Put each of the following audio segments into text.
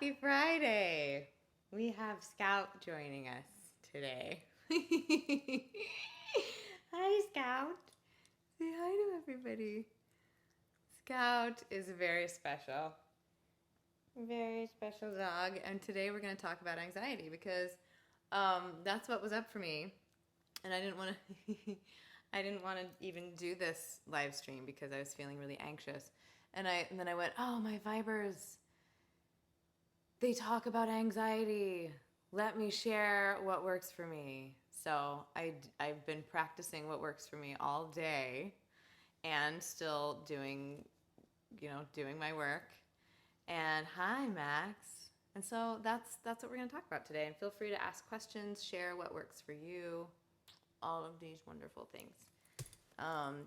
Happy Friday! We have Scout joining us today. Hi, Scout. Say hi to everybody. Scout is a very special dog, and today we're going to talk about anxiety because that's what was up for me, and I didn't want to. I didn't want to even do this live stream because I was feeling really anxious, and then I went, oh, my Vibers. They talk about anxiety. Let me share what works for me. So I've been practicing what works for me all day and still doing my work. And hi, Max. And so that's what we're going to talk about today. And feel free to ask questions, share what works for you, all of these wonderful things. And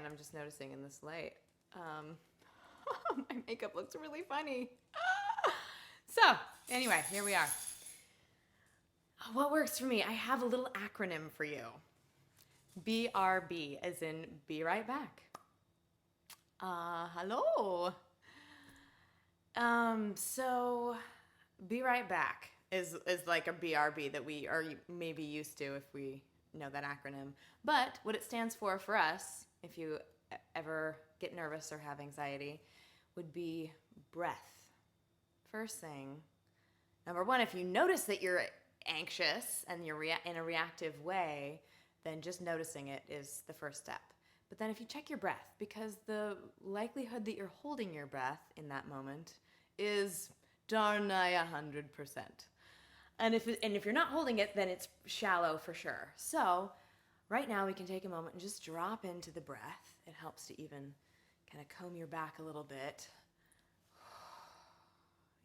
I'm just noticing in this light, my makeup looks really funny. So, anyway, here we are. What works for me? I have a little acronym for you. BRB, as in be right back. Hello. So be right back is like a BRB that we are maybe used to if we know that acronym. But what it stands for us, if you ever get nervous or have anxiety, would be breath. First thing, number one, if you notice that you're anxious and you're in a reactive way, then just noticing it is the first step. But then if you check your breath, because the likelihood that you're holding your breath in that moment is darn nigh 100%. And if you're not holding it, then it's shallow for sure. So right now we can take a moment and just drop into the breath. It helps to even kind of comb your back a little bit.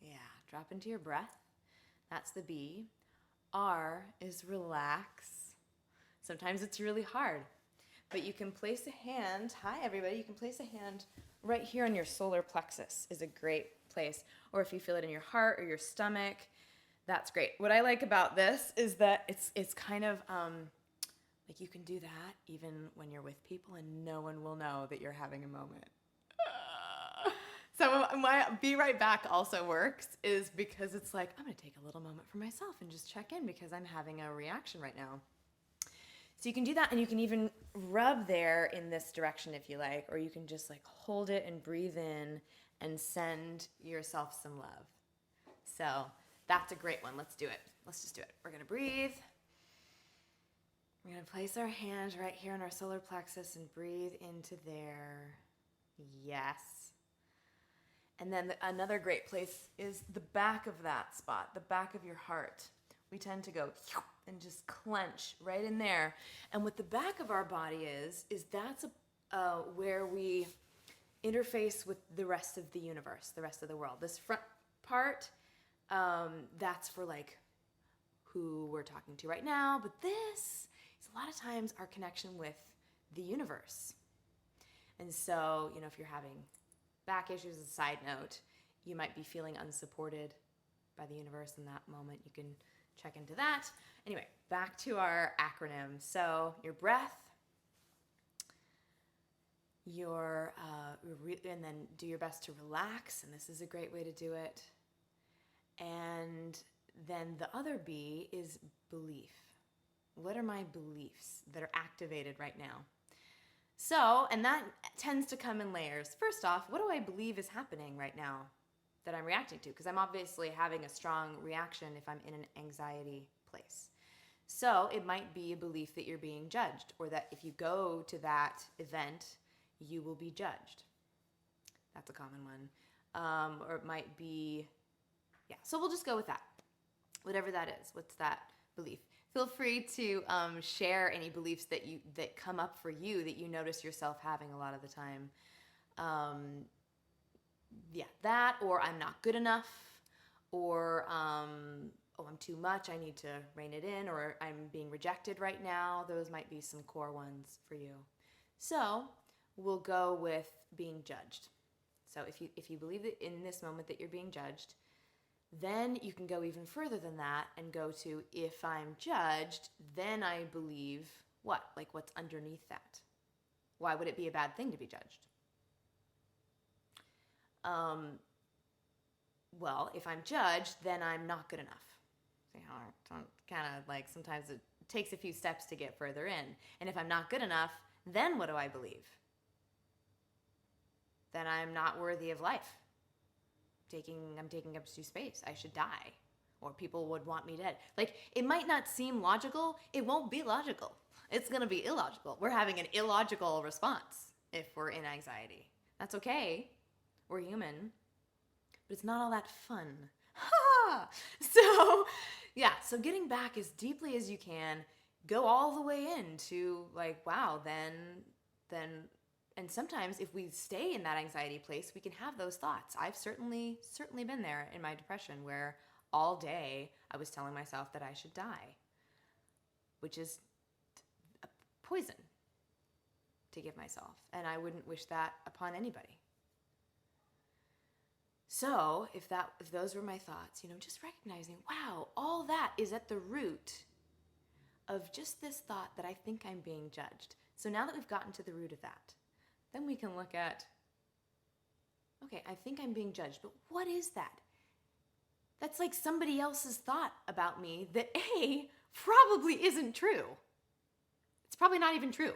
Yeah, drop into your breath. That's the B. R is relax. Sometimes it's really hard, but you can place a hand, hi everybody, you can place a hand right here on your solar plexus is a great place. Or if you feel it in your heart or your stomach, that's great. What I like about this is that it's kind of like you can do that even when you're with people and no one will know that you're having a moment. So my be right back also works is because it's like, I'm going to take a little moment for myself and just check in because I'm having a reaction right now. So you can do that, and you can even rub there in this direction if you like, or you can just like hold it and breathe in and send yourself some love. So that's a great one. Let's do it. Let's just do it. We're going to breathe. We're going to place our hand right here on our solar plexus and breathe into there. Yes. And then another great place is the back of that spot, the back of your heart. We tend to go and just clench right in there. And what the back of our body is that's where we interface with the rest of the universe, the rest of the world. This front part, that's for like who we're talking to right now. But this is a lot of times our connection with the universe. And so, if you're having back issues, as a side note, you might be feeling unsupported by the universe in that moment. You can check into that. Anyway, back to our acronym. So your breath, and then do your best to relax, and this is a great way to do it. And then the other B is belief. What are my beliefs that are activated right now? So, and that tends to come in layers. First off, what do I believe is happening right now that I'm reacting to? Because I'm obviously having a strong reaction if I'm in an anxiety place. So it might be a belief that you're being judged, or that if you go to that event, you will be judged. That's a common one. Or it might be, so we'll just go with that. Whatever that is, what's that belief? Feel free to share any beliefs that come up for you that you notice yourself having a lot of the time. That, or I'm not good enough, or I'm too much, I need to rein it in, or I'm being rejected right now. Those might be some core ones for you. So we'll go with being judged. So if you believe that in this moment that you're being judged, then you can go even further than that and go to, if I'm judged, then I believe what? Like what's underneath that? Why would it be a bad thing to be judged? well, if I'm judged, then I'm not good enough. See how I kind of like sometimes it takes a few steps to get further in. And if I'm not good enough, then what do I believe? Then I'm not worthy of life. I'm taking up too space. I should die. Or people would want me dead. Like, it might not seem logical. It won't be logical. It's going to be illogical. We're having an illogical response if we're in anxiety. That's okay. We're human. But it's not all that fun. Ha! So getting back as deeply as you can, go all the way into like, wow, then, and sometimes if we stay in that anxiety place, we can have those thoughts. I've certainly been there in my depression where all day I was telling myself that I should die, which is a poison to give myself. And I wouldn't wish that upon anybody. So if those were my thoughts, just recognizing, wow, all that is at the root of just this thought that I think I'm being judged. So now that we've gotten to the root of that, then we can look at, okay, I think I'm being judged, but what is that? That's like somebody else's thought about me that probably isn't true. It's probably not even true,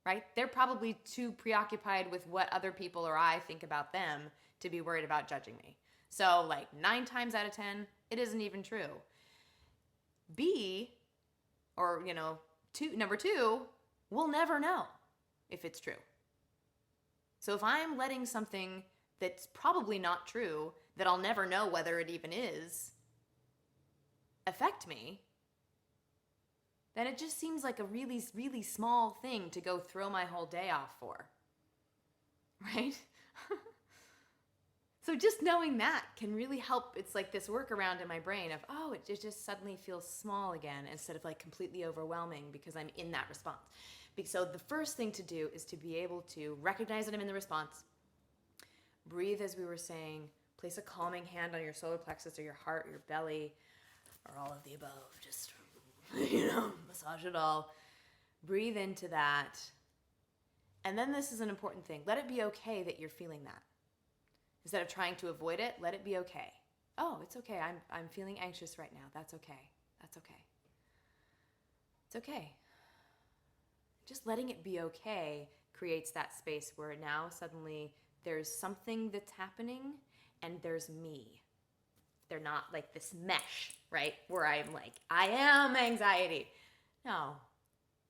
right? They're probably too preoccupied with what other people or I think about them to be worried about judging me. So like 9 times out of 10, it isn't even true. Number 2, we'll never know if it's true. So if I'm letting something that's probably not true, that I'll never know whether it even is, affect me, then it just seems like a really, really small thing to go throw my whole day off for, right? So just knowing that can really help. It's like this workaround in my brain of, it just suddenly feels small again instead of like completely overwhelming because I'm in that response. So the first thing to do is to be able to recognize that I'm in the response, breathe as we were saying, place a calming hand on your solar plexus or your heart, or your belly, or all of the above. Just, massage it all. Breathe into that. And then this is an important thing. Let it be okay that you're feeling that. Instead of trying to avoid it, let it be okay. Oh, it's okay. I'm feeling anxious right now. That's okay. That's okay. It's okay. Just letting it be okay creates that space where now suddenly there's something that's happening and there's me. They're not like this mesh, right? Where I'm like, I am anxiety. No,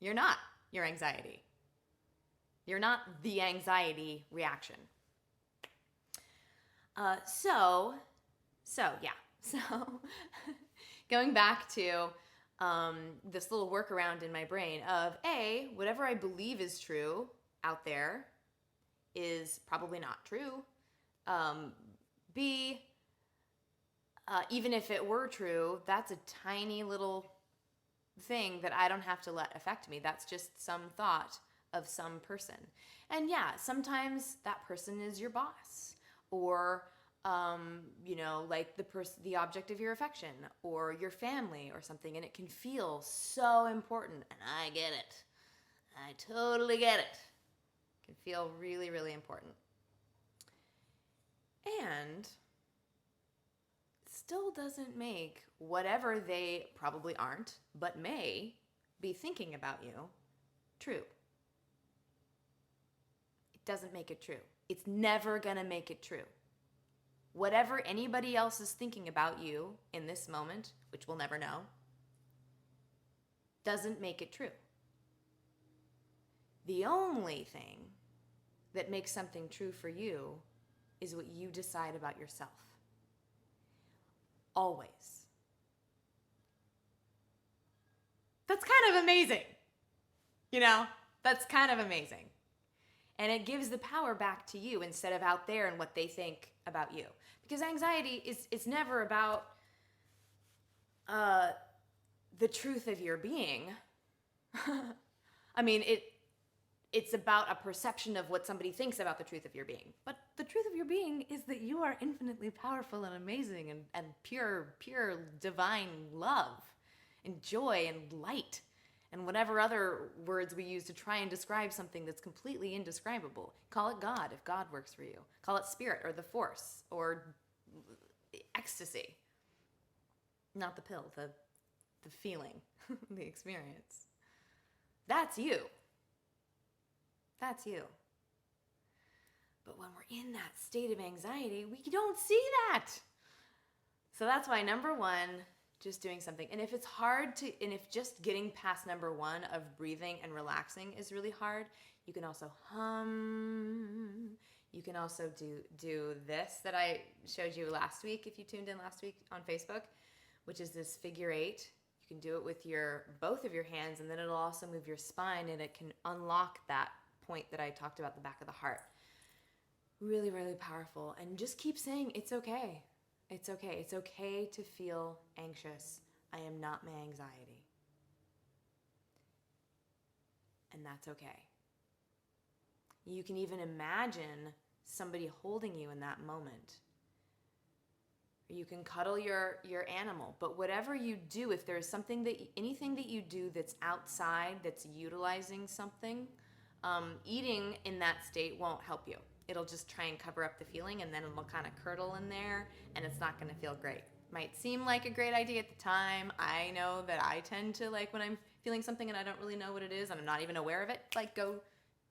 you're not your anxiety. You're not the anxiety reaction. So going back to this little workaround in my brain of whatever I believe is true out there is probably not true. B, even if it were true, that's a tiny little thing that I don't have to let affect me. That's just some thought of some person. And yeah, sometimes that person is your boss, or like the object of your affection, or your family or something, and it can feel so important. And I get it. I totally get it. It can feel really, really important. And still doesn't make whatever they probably aren't, but may be thinking about you, true. It doesn't make it true. It's never gonna make it true. Whatever anybody else is thinking about you in this moment, which we'll never know, doesn't make it true. The only thing that makes something true for you is what you decide about yourself. Always. That's kind of amazing. That's kind of amazing. And it gives the power back to you instead of out there and what they think about you. Because anxiety is never about the truth of your being. I mean, it's about a perception of what somebody thinks about the truth of your being. But the truth of your being is that you are infinitely powerful and amazing and pure divine love and joy and light and whatever other words we use to try and describe something that's completely indescribable. Call it God if God works for you. Call it spirit or the force or ecstasy. Not the pill, the feeling, the experience. That's you. That's you. But when we're in that state of anxiety, we don't see that. So that's why number one, just doing something. And if it's hard to, and if just getting past number one of breathing and relaxing is really hard, you can also hum. You can also do this that I showed you last week, if you tuned in last week on Facebook, which is this figure 8. You can do it with both of your hands, and then it'll also move your spine, and it can unlock that point that I talked about, the back of the heart. Really, really powerful. And just keep saying, it's okay. It's okay. It's okay to feel anxious. I am not my anxiety. And that's okay. You can even imagine somebody holding you in that moment. You can cuddle your animal. But whatever you do, if there's anything that you do that's outside, that's utilizing something, eating in that state won't help you. It'll just try and cover up the feeling, and then it'll kind of curdle in there, and it's not going to feel great. Might seem like a great idea at the time. I know that I tend to, like, when I'm feeling something and I don't really know what it is, and I'm not even aware of it, like, go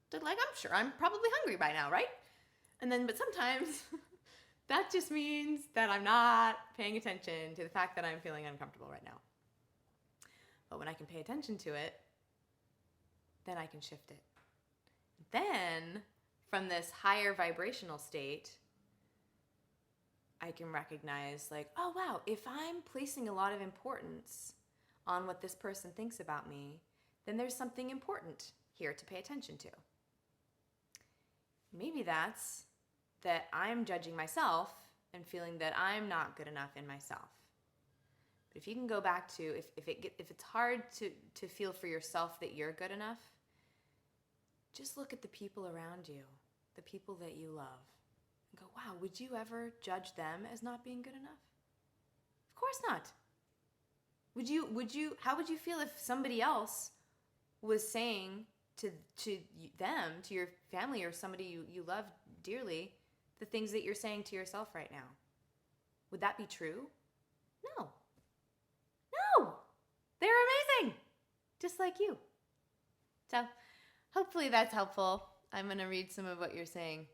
to, like, I'm sure I'm probably hungry by now, right? And then, but sometimes that just means that I'm not paying attention to the fact that I'm feeling uncomfortable right now. But when I can pay attention to it, then I can shift it. Then, from this higher vibrational state, I can recognize, like, oh wow, if I'm placing a lot of importance on what this person thinks about me, then there's something important here to pay attention to. Maybe that's that I'm judging myself and feeling that I'm not good enough in myself. But if you can go back to, if it's hard to feel for yourself that you're good enough, just look at the people around you, the people that you love, and go, wow, would you ever judge them as not being good enough? Of course not. How would you feel if somebody else was saying to them, to your family or somebody you love dearly, the things that you're saying to yourself right now? Would that be true? No. No! They're amazing! Just like you. So, hopefully that's helpful. I'm going to read some of what you're saying.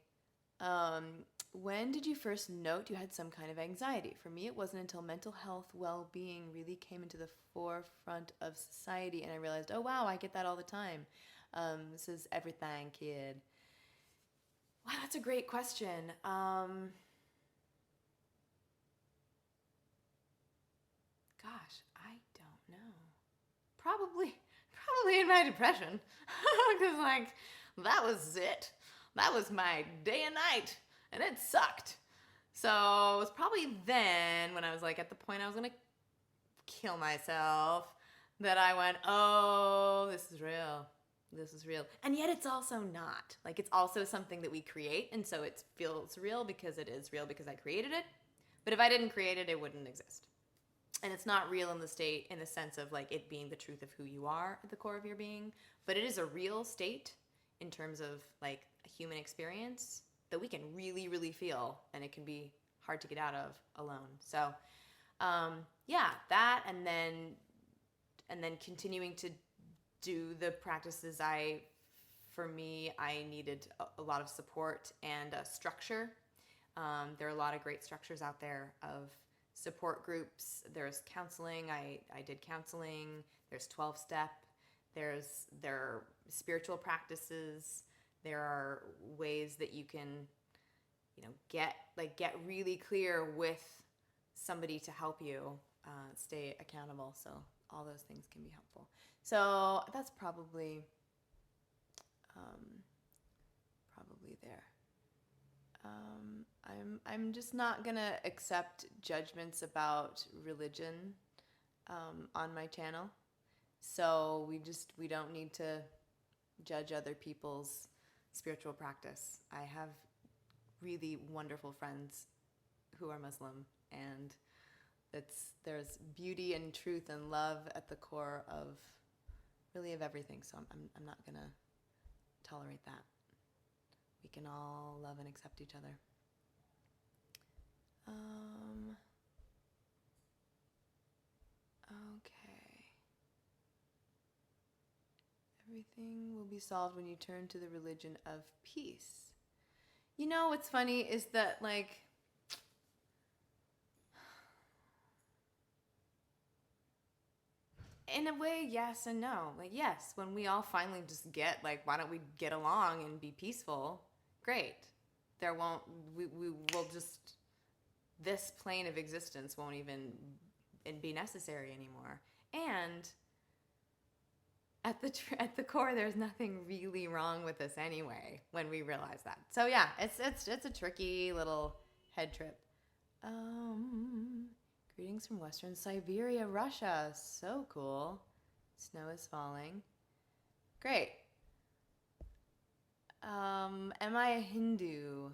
When did you first note you had some kind of anxiety? For me, it wasn't until mental health well-being really came into the forefront of society, and I realized, oh wow, I get that all the time. This is everything, kid. Wow, that's a great question. Gosh, I don't know. Probably in my depression. Because, like, that was it. That was my day and night, and it sucked. So it was probably then, when I was, like, at the point I was going to kill myself, that I went, oh, this is real. This is real. And yet it's also not. Like, it's also something that we create, and so it feels real because it is real because I created it. But if I didn't create it, it wouldn't exist. And it's not real in the sense of, like, it being the truth of who you are at the core of your being. But it is a real state in terms of, like, a human experience that we can really, really feel, and it can be hard to get out of alone. So, yeah, that, and then continuing to do the practices. For me, I needed a lot of support and structure. There are a lot of great structures out there of support groups. There's counseling. I did counseling. There's 12-step. There are spiritual practices. There are ways that you can, get really clear with somebody to help you stay accountable. So all those things can be helpful. So that's probably there. I'm just not gonna accept judgments about religion on my channel. So we don't need to judge other people's spiritual practice. I have really wonderful friends who are Muslim, and there's beauty and truth and love at the core of everything. So I'm not gonna tolerate that. We can all love and accept each other. everything will be solved when you turn to the religion of peace. You know what's funny is that, like, in a way, yes and no. Like, yes, when we all finally just get, like, why don't we get along and be peaceful? Great. There won't, we will just, this plane of existence won't even be necessary anymore. And at the core, there's nothing really wrong with us anyway when we realize that. So yeah, it's a tricky little head trip. Greetings from Western Siberia, Russia. So cool. Snow is falling. Great. Am I a Hindu?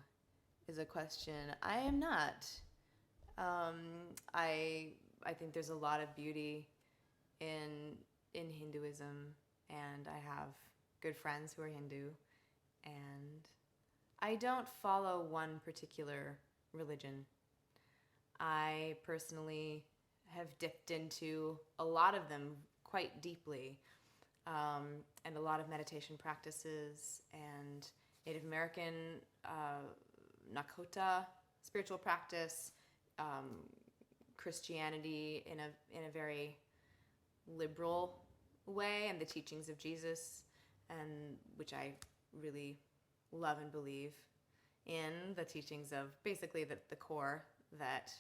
Is a question. I am not. I think there's a lot of beauty in Hinduism, and I have good friends who are Hindu, and I don't follow one particular religion. I personally have dipped into a lot of them quite deeply, and a lot of meditation practices and Native American Nakota spiritual practice, Christianity in a very liberal way, and the teachings of Jesus, and which I really love and believe in, the teachings of basically the core that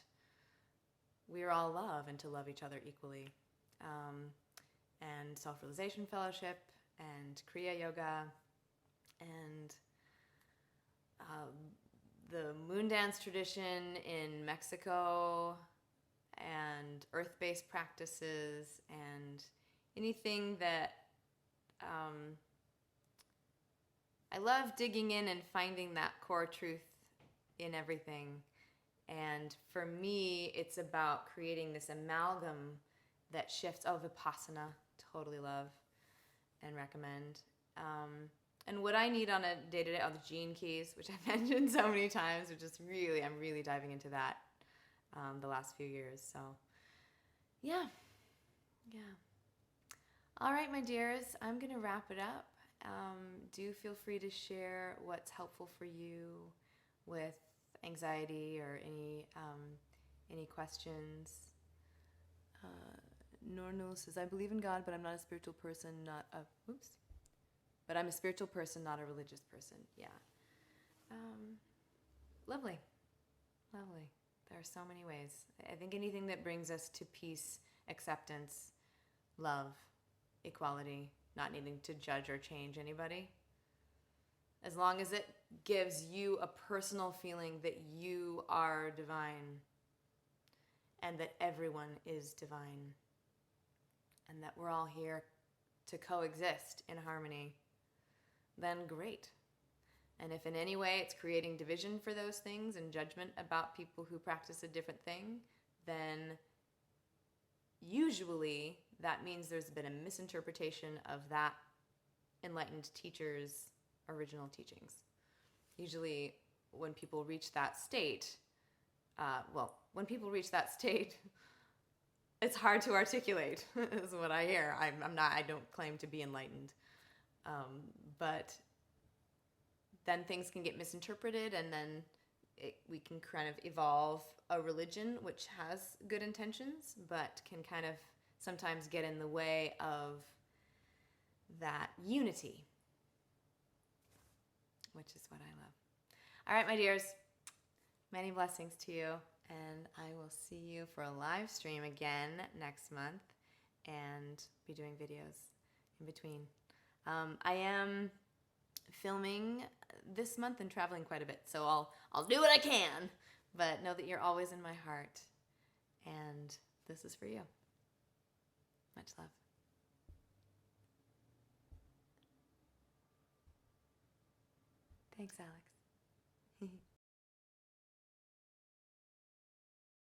we are all love and to love each other equally, and self-realization fellowship and Kriya yoga and the moon dance tradition in Mexico and earth-based practices and anything that I love digging in and finding that core truth in everything. And for me, it's about creating this amalgam that shifts. Oh, Vipassana, totally love and recommend. And what I need on a day-to-day, the gene keys, which I've mentioned so many times, which is really, I'm really diving into that the last few years. So, yeah. All right, my dears, I'm going to wrap it up. Do feel free to share what's helpful for you with anxiety or any questions. Nornul says, I believe in God, but I'm not a spiritual person, but I'm a spiritual person, not a religious person. Yeah. Lovely. There are so many ways. I think anything that brings us to peace, acceptance, love, equality, not needing to judge or change anybody, as long as it gives you a personal feeling that you are divine and that everyone is divine and that we're all here to coexist in harmony, then great. And if in any way it's creating division for those things and judgment about people who practice a different thing, then usually that means there's been a misinterpretation of that enlightened teacher's original teachings. Usually when people reach that state, it's hard to articulate, is what I hear. I don't claim to be enlightened. But then things can get misinterpreted, and then we can kind of evolve a religion which has good intentions, but can kind of sometimes get in the way of that unity, which is what I love. All right, my dears, many blessings to you, and I will see you for a live stream again next month and be doing videos in between. I am filming this month and traveling quite a bit, so I'll do what I can, but know that you're always in my heart, and this is for you. Much love. Thanks, Alex.